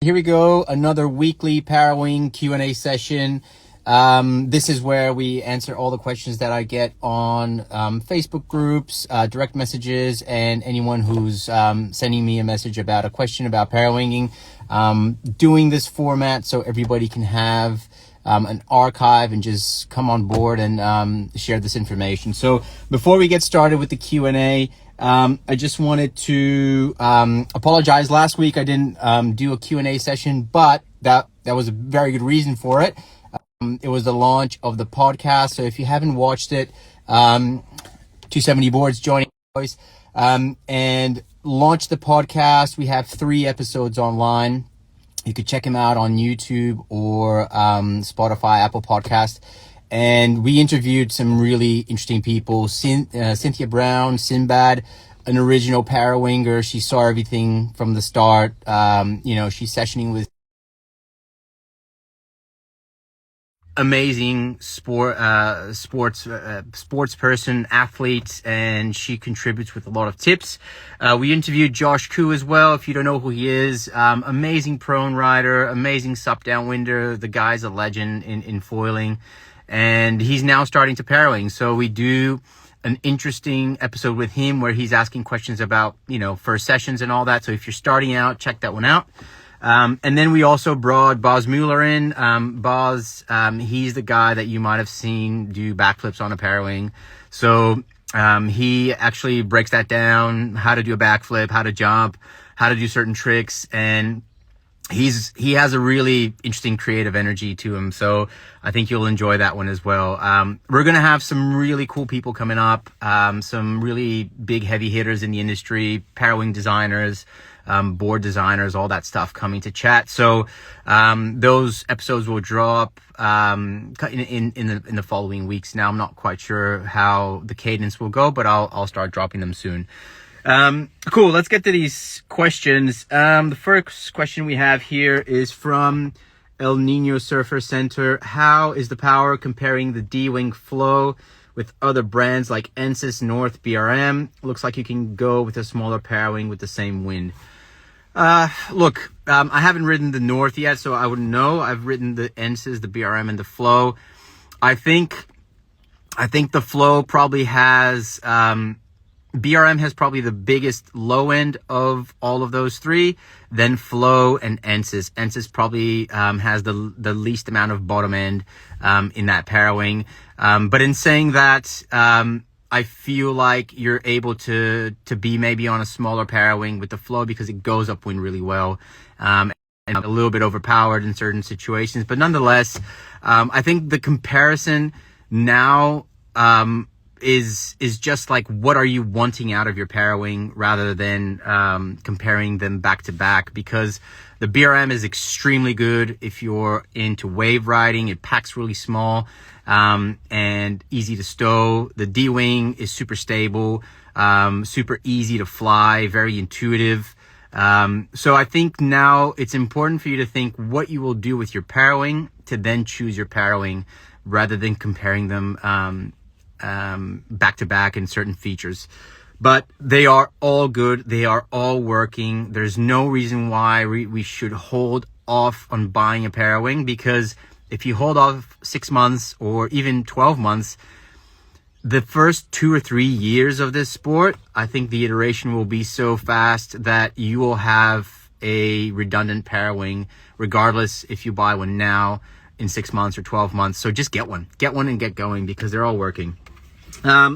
Here we go, another weekly Parawing Q&A session. This is where we answer all the questions that I get on Facebook groups, direct messages, and anyone who's sending me a message about a question about parawinging. Doing this format so everybody can have an archive and just come on board and share this information. So before we get started with the Q&A, I just wanted to apologize. Last week I didn't do a Q&A session, but that was a very good reason for it. It was the launch of the podcast. So if you haven't watched it, 270 Boards joining voice and launch the podcast. We have 3 episodes online. You could check them out on YouTube or Spotify, Apple Podcast. And we interviewed some really interesting people. Cynthia Brown, Sinbad, an original Parawinger. She saw everything from the start. She's sessioning with amazing sports person, athletes, and she contributes with a lot of tips. We interviewed Josh Koo as well. If you don't know who he is, amazing prone rider, amazing sup downwinder. The guy's a legend in foiling. And he's now starting to parawing. So we do an interesting episode with him where he's asking questions about, first sessions and all that. So if you're starting out, check that one out. And then we also brought Boz Mueller in. Boz, he's the guy that you might have seen do backflips on a parawing. So he actually breaks that down, how to do a backflip, how to jump, how to do certain tricks. And he has a really interesting creative energy to him. So I think you'll enjoy that one as well. We're going to have some really cool people coming up, some really big heavy hitters in the industry, parawing designers, board designers, all that stuff coming to chat. So those episodes will drop in the following weeks. Now I'm not quite sure how the cadence will go, but I'll start dropping them soon. Cool. Let's get to these questions. The first question we have here is from El Nino Surfer Center. How is the power comparing the D-Wing Flow with other brands like Ensis, North, BRM? Looks like you can go with a smaller Parawing with the same wind. Look, I haven't ridden the North yet, so I wouldn't know. I've ridden the Ensis, the BRM, and the Flow. I think the Flow probably has, BRM has probably the biggest low end of all of those 3, then Flow and Ensis. Ensis probably has the least amount of bottom end in that Parawing. But in saying that, I feel like you're able to be maybe on a smaller Parawing with the Flow because it goes upwind really well and a little bit overpowered in certain situations. But nonetheless, I think the comparison now is just like, what are you wanting out of your Parawing rather than comparing them back to back, because the BRM is extremely good if you're into wave riding. It packs really small and easy to stow. The D-Wing is super stable, super easy to fly, very intuitive. So I think now it's important for you to think what you will do with your Parawing to then choose your Parawing rather than comparing them back to back in certain features. But they are all good. They are all working. There's no reason why we should hold off on buying a Parawing, because if you hold off 6 months or even 12 months, the first 2 or 3 years of this sport, I think the iteration will be so fast that you will have a redundant Parawing regardless if you buy one now in 6 months or 12 months. So just get one and get going, because they're all working.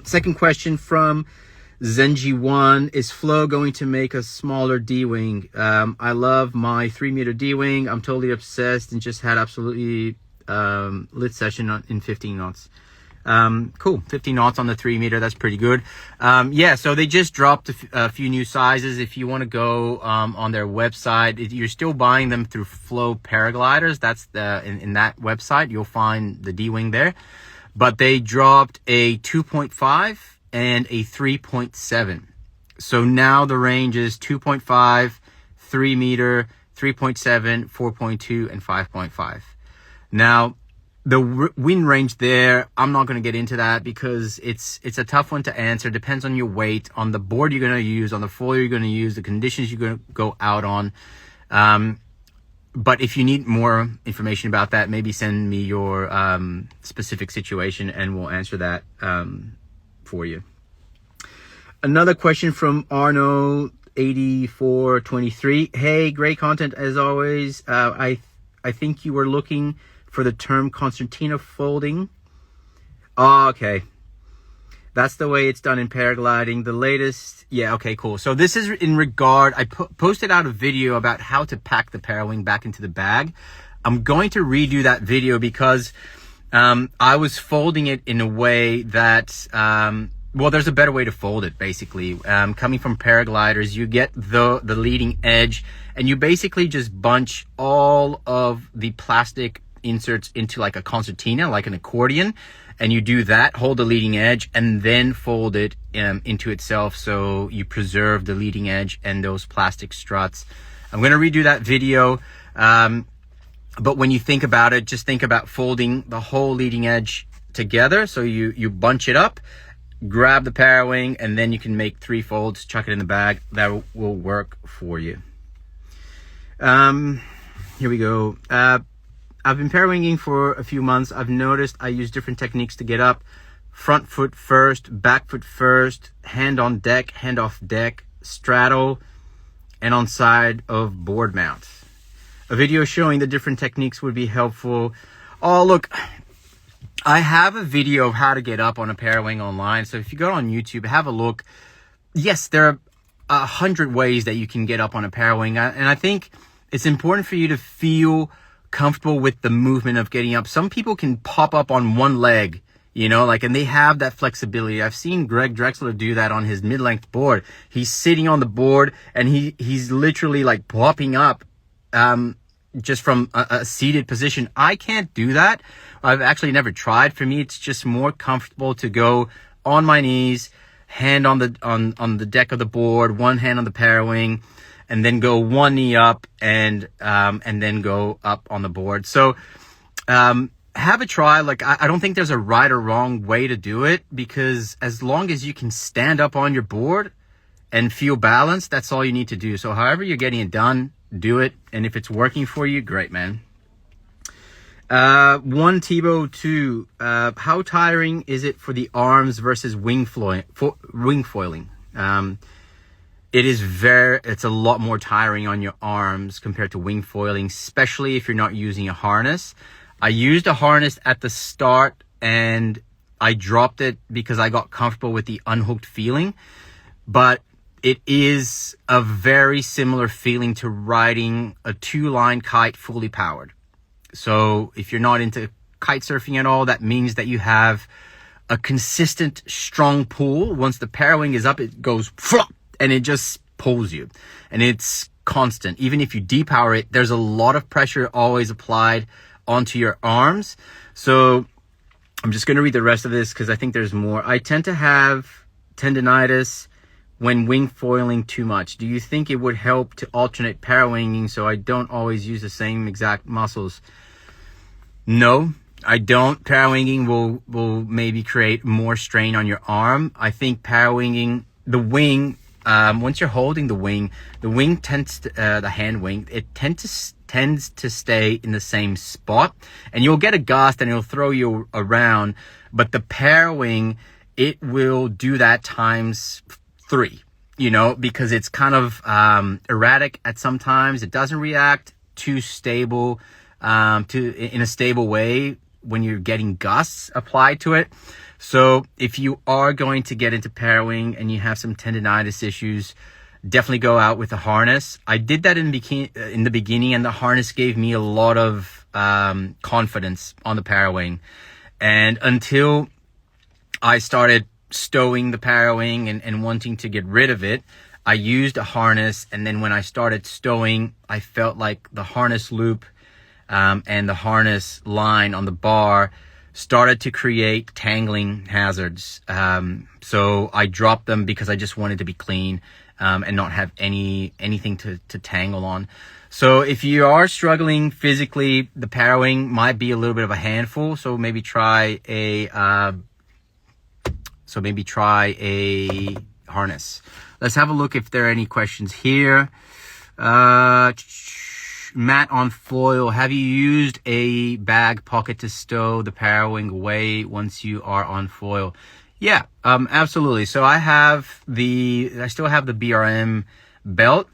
Second question from Zenji1. Is Flow going to make a smaller D-Wing? I love my 3-meter D-Wing. I'm totally obsessed and just had absolutely lit session in 15 knots. Cool. 15 knots on the 3-meter. That's pretty good. So they just dropped a few new sizes. If you want to go on their website, you're still buying them through Flow Paragliders. That's in that website. You'll find the D-Wing there. But they dropped a 2.5 and a 3.7. So now the range is 2.5, 3 meter, 3.7, 4.2, and 5.5. Now, the wind range there, I'm not going to get into that because it's a tough one to answer. Depends on your weight, on the board you're going to use, on the foil you're going to use, the conditions you're going to go out on. But if you need more information about that, maybe send me your specific situation and we'll answer that for you. Another question from Arno 8423. Hey, great content as always. I think you were looking for the term concertina folding. Oh, okay. That's the way it's done in paragliding. The latest. Yeah, okay, cool. So this is in regard, I posted out a video about how to pack the Parawing back into the bag. I'm going to redo that video because I was folding it in a way that, well, there's a better way to fold it, basically. Coming from paragliders, you get the leading edge and you basically just bunch all of the plastic inserts into like a concertina, like an accordion. And you do that, hold the leading edge, and then fold it into itself so you preserve the leading edge and those plastic struts. I'm going to redo that video. But when you think about it, just think about folding the whole leading edge together. So you bunch it up, grab the Parawing, and then you can make 3 folds, chuck it in the bag. That will work for you. Here we go. I've been Parawinging for a few months. I've noticed I use different techniques to get up. Front foot first, back foot first, hand on deck, hand off deck, straddle, and on side of board mount. A video showing the different techniques would be helpful. Oh, look, I have a video of how to get up on a Parawing online. So if you go on YouTube, have a look. Yes, there are 100 ways that you can get up on a Parawing. And I think it's important for you to feel comfortable with the movement of getting up. Some people can pop up on one leg, you know, like, and they have that flexibility. I've seen Greg Drexler do that on his mid-length board. He's sitting on the board and he's literally like popping up just from a seated position. I can't do that. I've actually never tried. For me, it's just more comfortable to go on my knees, hand on the deck of the board, one hand on the Parawing, and then go one knee up and then go up on the board. So have a try. Like, I don't think there's a right or wrong way to do it, because as long as you can stand up on your board and feel balanced, that's all you need to do. So however you're getting it done, do it. And if it's working for you, great, man. One Tebow 2. How tiring is it for the arms versus wing foiling? It's a lot more tiring on your arms compared to wing foiling, especially if you're not using a harness. I used a harness at the start and I dropped it because I got comfortable with the unhooked feeling, but it is a very similar feeling to riding a 2-line kite fully powered. So if you're not into kite surfing at all, that means that you have a consistent, strong pull. Once the Parawing is up, it goes flop, and it just pulls you, and it's constant. Even if you depower it, there's a lot of pressure always applied onto your arms. So I'm just going to read the rest of this because I think there's more. I tend to have tendinitis when wing foiling too much. Do you think it would help to alternate Parawinging so I don't always use the same exact muscles? No, I don't. Parawinging will maybe create more strain on your arm. I think Parawinging, the wing, once you're holding the wing tends to, the hand wing, it tends to stay in the same spot, and you'll get a gust and it'll throw you around. But the Parawing, it will do that times 3, you know, because it's kind of erratic at some times. It doesn't react too stable, in a stable way when you're getting gusts applied to it. So if you are going to get into Parawing and you have some tendinitis issues, definitely go out with a harness. I did that in the beginning, and the harness gave me a lot of confidence on the Parawing. And until I started stowing the Parawing and wanting to get rid of it, I used a harness. And then when I started stowing, I felt like the harness loop and the harness line on the bar started to create tangling hazards. So I dropped them because I just wanted to be clean and not have anything to tangle on. So if you are struggling physically, the Parawing might be a little bit of a handful. So maybe try a harness. Let's have a look if there are any questions here. Matt on foil. Have you used a bag pocket to stow the Parawing away once you are on foil? Yeah, absolutely. So I still have the BRM belt,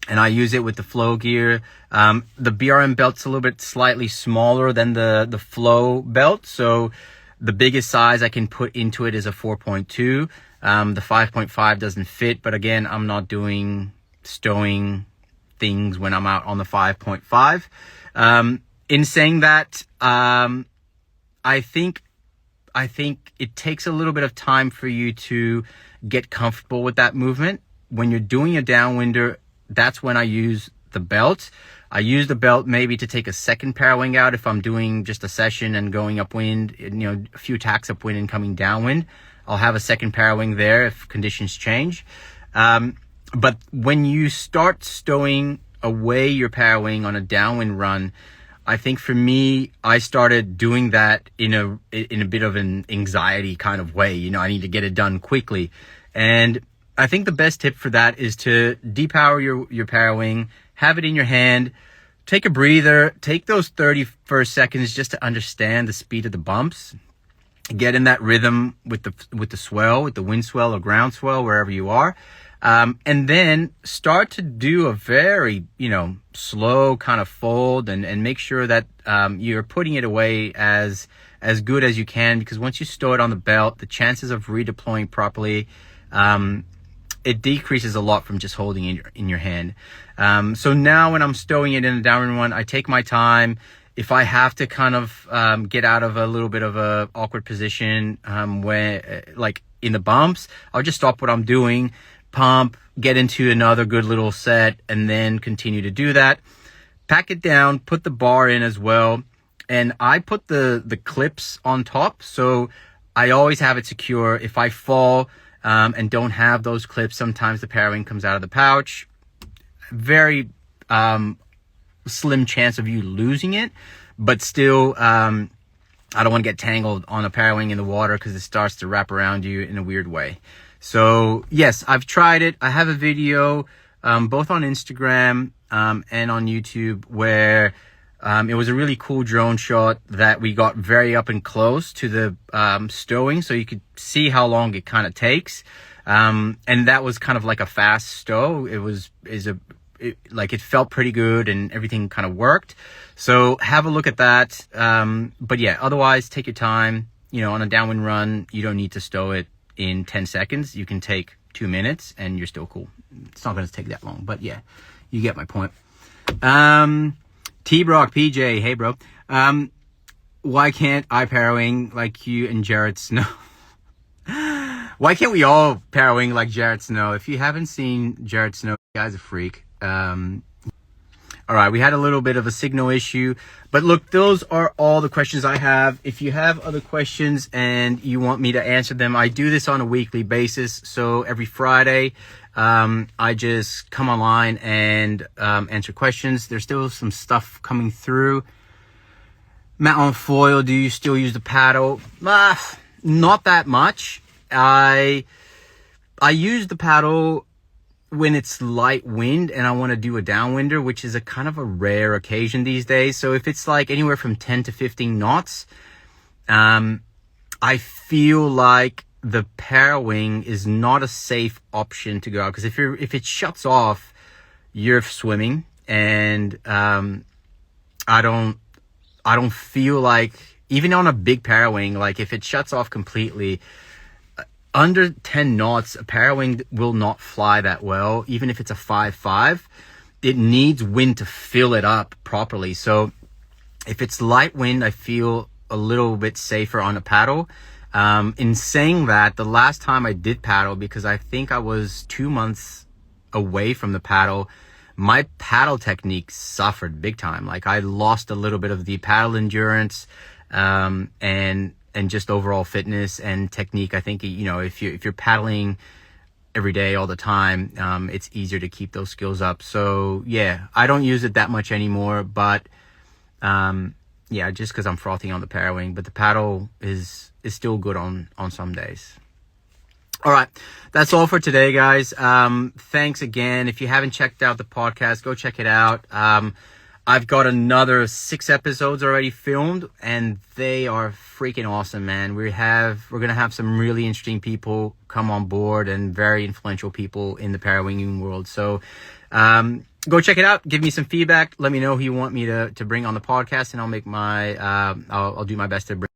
and I use it with the flow gear. The BRM belt's a little bit slightly smaller than the flow belt. So the biggest size I can put into it is a 4.2. The 5.5 doesn't fit, but again, I'm not doing stowing things when I'm out on the 5.5. In saying that, I think it takes a little bit of time for you to get comfortable with that movement. When you're doing a downwinder, that's when I use the belt. I use the belt maybe to take a second Parawing out if I'm doing just a session and going upwind, a few tacks upwind and coming downwind. I'll have a second Parawing there if conditions change. But when you start stowing away your Parawing on a downwind run, I think for me, I started doing that in a bit of an anxiety kind of way. I need to get it done quickly. And I think the best tip for that is to depower your Parawing, have it in your hand, take a breather, take those 30 first seconds just to understand the speed of the bumps, get in that rhythm with the swell, with the wind swell or ground swell, wherever you are. And then start to do a very, slow kind of fold and make sure that, you're putting it away as good as you can, because once you stow it on the belt, the chances of redeploying properly, it decreases a lot from just holding it in your hand. So now when I'm stowing it in a downwind one, I take my time. If I have to kind of, get out of a little bit of a awkward position, like in the bumps, I'll just stop what I'm doing, pump, get into another good little set, and then continue to do that. Pack it down, put the bar in as well, and I put the clips on top, so I always have it secure. If I fall and don't have those clips, sometimes the Parawing comes out of the pouch. Very slim chance of you losing it, but still, I don't want to get tangled on a Parawing in the water because it starts to wrap around you in a weird way. So yes, I've tried it. I have a video both on Instagram and on YouTube where it was a really cool drone shot that we got very up and close to the stowing, so you could see how long it kind of takes. And that was kind of like a fast stow. It felt pretty good and everything kind of worked. So have a look at that. But yeah, otherwise take your time. On a downwind run, you don't need to stow it in 10 seconds. You can take 2 minutes and you're still cool. It's not going to take that long, but yeah, you get my point. T-Brock, PJ, hey bro. Why can't I Parawing like you and Jared Snow? Why can't we all Parawing like Jared Snow? If you haven't seen Jared Snow, the guy's a freak. All right, we had a little bit of a signal issue, but look, those are all the questions I have. If you have other questions and you want me to answer them, I do this on a weekly basis. So every Friday, I just come online and answer questions. There's still some stuff coming through. Matt on foil, do you still use the paddle? Not that much. I use the paddle when it's light wind and I want to do a downwinder, which is a kind of a rare occasion these days. So if it's like anywhere from 10 to 15 knots, I feel like the Parawing is not a safe option to go out, because if it shuts off, you're swimming, and I don't feel like, even on a big Parawing, like if it shuts off completely, under 10 knots, a Parawing will not fly that well. Even if it's a 5.5, it needs wind to fill it up properly. So if it's light wind, I feel a little bit safer on a paddle. In saying that, the last time I did paddle, because I think I was 2 months away from the paddle, my paddle technique suffered big time. Like I lost a little bit of the paddle endurance, and just overall fitness and technique. I think, if you're paddling every day all the time, it's easier to keep those skills up. So yeah, I don't use it that much anymore, but yeah, just because I'm frothing on the Parawing, but the paddle is still good on some days. All right, that's all for today, guys. Thanks again. If you haven't checked out the podcast, go check it out. I've got another 6 episodes already filmed, and they are freaking awesome, man. We're gonna have some really interesting people come on board, and very influential people in the Parawinging world. So go check it out. Give me some feedback. Let me know who you want me to bring on the podcast, and I'll make I'll do my best to bring